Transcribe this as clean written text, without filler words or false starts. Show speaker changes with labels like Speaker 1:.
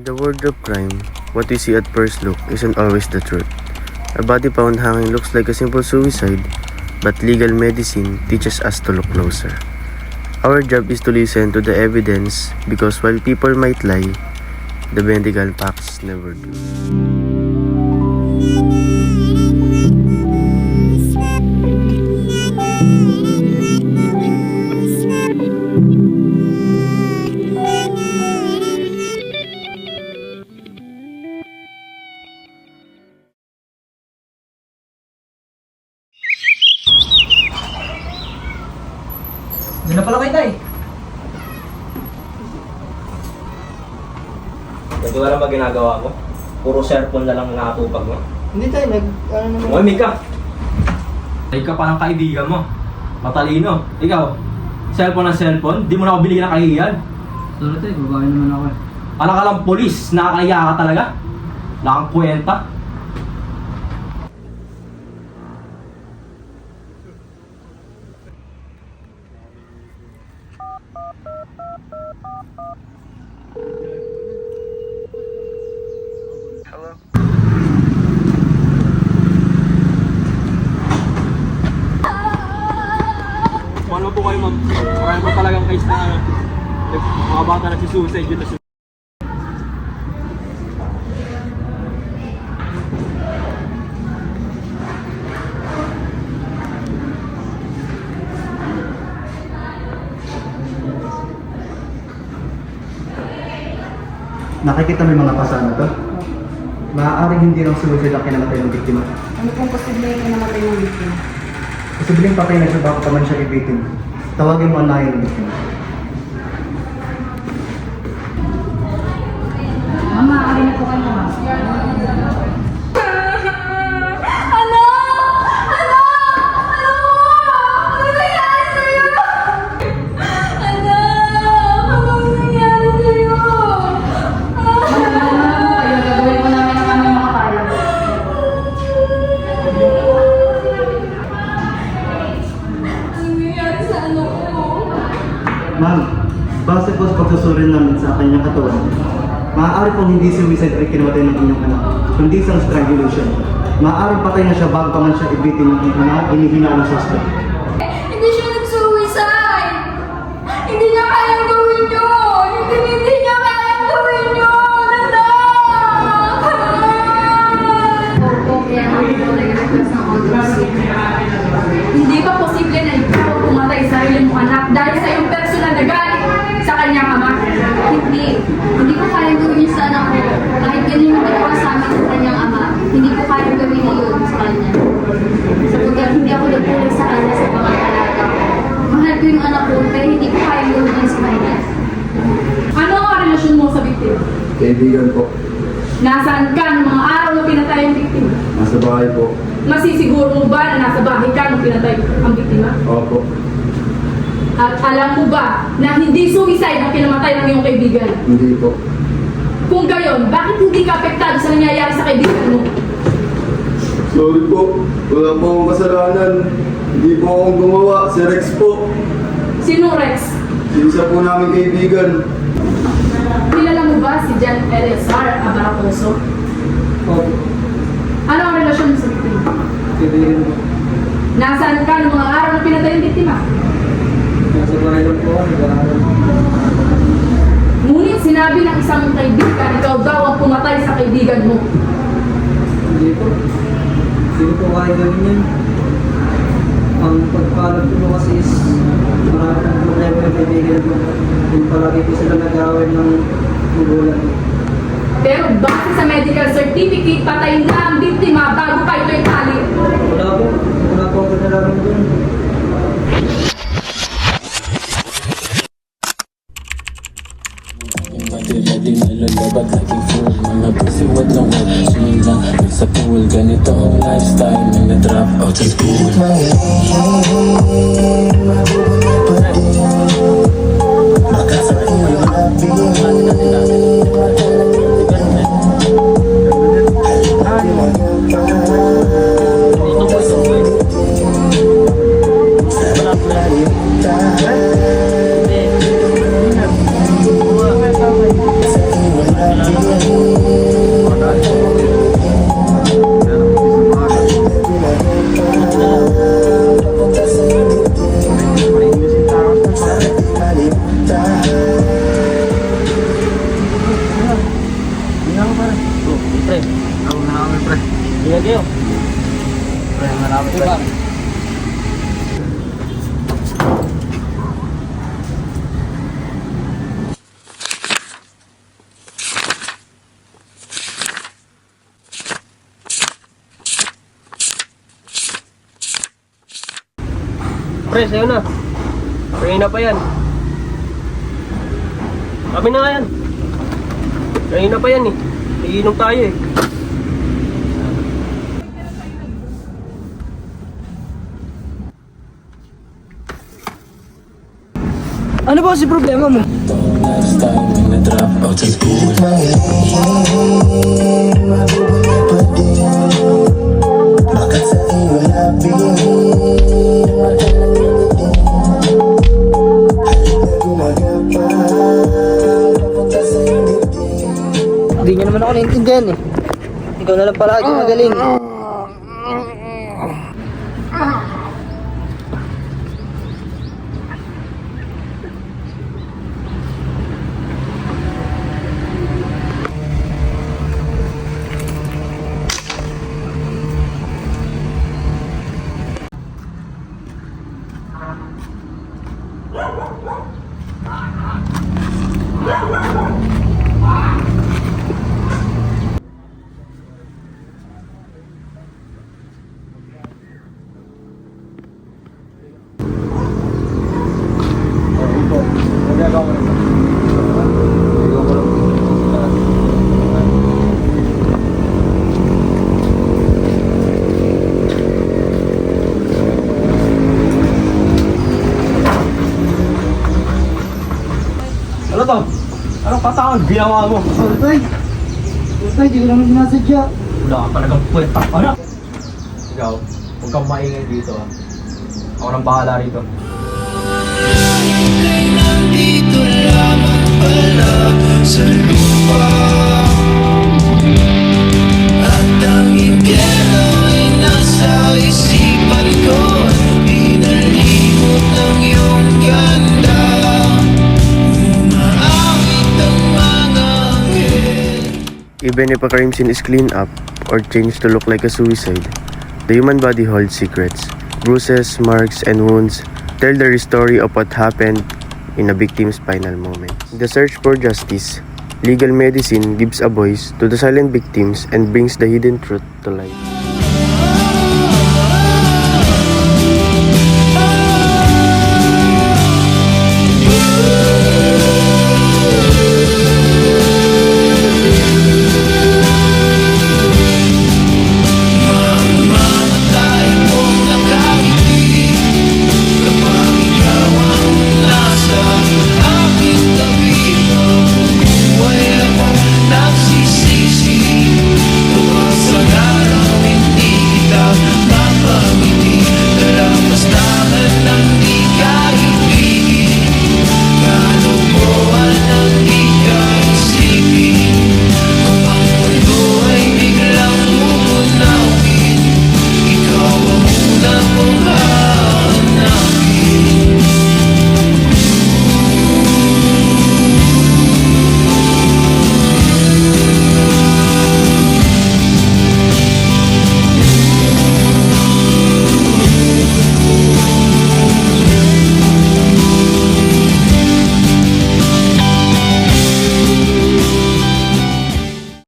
Speaker 1: In the world of crime, what we see at first look isn't always the truth. A body found hanging looks like a simple suicide, but legal medicine teaches us to look closer. Our job is to listen to the evidence because while people might lie, the medical facts never do.
Speaker 2: Diyan na pala kayo, Tay.
Speaker 3: Hindi ko alam ba ginagawa mo? Puro cellphone na lang nakatupag mo.
Speaker 2: Hindi, Tay. Naman.
Speaker 3: Umimik ka! Ay ka pa ng kaibigan mo. Matalino. Ikaw, cellphone ng cellphone, di mo na ako binigyan ng kahihiyan.
Speaker 2: Sorry, Tay. Babae naman ako eh.
Speaker 3: Alam ka lang polis, nakakahiya ka talaga. Wala kang kwenta. Paano po kayo, ma'am? Marami po talagang case na mga bata na si suicide yun na
Speaker 4: Nakikita mo yung mga kasama to? Maaaring hindi lang suicide ang kinamatay ng biktima.
Speaker 5: Ano kung posible yung namatay ng biktima?
Speaker 4: Posibleng patay na siya bago pa man siya ibitin. Tawagin mo ang lahi ng biktima.
Speaker 5: Mama, maaari na po kayo mama.
Speaker 4: Ma'am, base po sa pagsusuri namin sa kanyang katawan, maaari pong hindi suicide ay kinamatay ng inyong anak, kundi isang strangulation. Maaaring patay na siya bago pa man siya ibitin ng hinihina ng suspect.
Speaker 6: Hindi siya nag-suicide! Hindi niya kayang gawin yun! Hindi niya kayang gawin yun!
Speaker 5: Opo, kaya namin po nag-request ng autopsy.
Speaker 6: Hindi pa posible na ikaw pumatay sa sarili mong anak dahil sa iyong personal na galit sa kanyang ama.
Speaker 5: Hindi ko kayang gawin yun sa anak ko. Kahit ganun yung ginawa sa amin ng kanyang ama, hindi ko kayang gawin yun sa kanya. Sapagkat hindi ako nagpulang sa kanya sa pangangalaga. Mahal ko yung anak ko, pero hindi ko kayang gawin yun sa kanya.
Speaker 6: Ano ang relasyon mo sa biktima?
Speaker 4: Kaibigan po,
Speaker 6: Nasaan ka ng mga araw na pinatay ang biktima?
Speaker 4: nasa bahay po.
Speaker 6: Masisiguro mo ba na nasa bahay ka nung pinatay ang biktima?
Speaker 4: Opo,
Speaker 6: At alam mo ba na hindi suicide ang kinamatay ng iyong kaibigan?
Speaker 4: hindi po.
Speaker 6: Kung gayon, bakit hindi ka apektado sa nangyayari sa kaibigan mo?
Speaker 7: Sorry po, wala po akong kasalanan. Hindi po akong gumawa, si Rex po.
Speaker 6: Sino Rex?
Speaker 7: Isa po namin kaibigan.
Speaker 6: Kilala mo ba si John Eleazar Abaracoso?
Speaker 2: Opo.
Speaker 6: Ano ang relasyon mo sa biktima?
Speaker 2: Kaibigan ko.
Speaker 6: Nasaan ka ng mga araw na pinatay ang biktima?
Speaker 2: Nasa bahay lang po ako. Nag-aaral.
Speaker 6: Ngunit sinabi ng isang kaibigan, ikaw daw ang pumatay sa kaibigan mo.
Speaker 2: Hindi po. Hindi ko kaya gawin yan. Ang pagpalag ko kasi is marami ng problema yung kaibigan ko. Kung palagi po sila nag-aaway ng magulang.
Speaker 6: Pero base sa medical certificate, patay na ang biktima bago pa ito itali.
Speaker 2: Wala po. Wala po ako nalaman doon.
Speaker 8: Ready na lalabat laging full mga pussy wag lang wag swing lang sa pool ganito ang lifestyle na drop out sa pool
Speaker 3: pre.
Speaker 2: Ako na kami, pre.
Speaker 3: Ingat kayo.
Speaker 2: Pre, marami, pre.
Speaker 3: Pre, sa'yo na. Kanina pa yan. Kami na nga yan. Kanina pa yan eh. Iinom tayo eh.
Speaker 2: Ano ba kasi problema mo?
Speaker 8: Lifestyle in the drop out of school.
Speaker 2: Hindi niya naman ako naiintindihan eh. Ikaw na lang palagi magaling.
Speaker 3: Ano to? Anong patakang ginawa mo?
Speaker 2: Tay, di ko naman sinasadya.
Speaker 3: Wala ka talagang kwenta. Ano? Ikaw, huwag kang maingay dito ah. Ako nang bahala rito.
Speaker 8: Nandito lamang pala sa lupa. At ang impyerno ay nasa isipan ko. Pinalimot ng iyong ganda. Umaawit ang mga anghel.
Speaker 1: Even if a crime scene is cleaned up or changed to look like a suicide, the human body holds secrets. Bruises, marks, and wounds tell the real story of what happened in a victim's final moments. In the search for justice, legal medicine gives a voice to the silent victims and brings the hidden truth to light.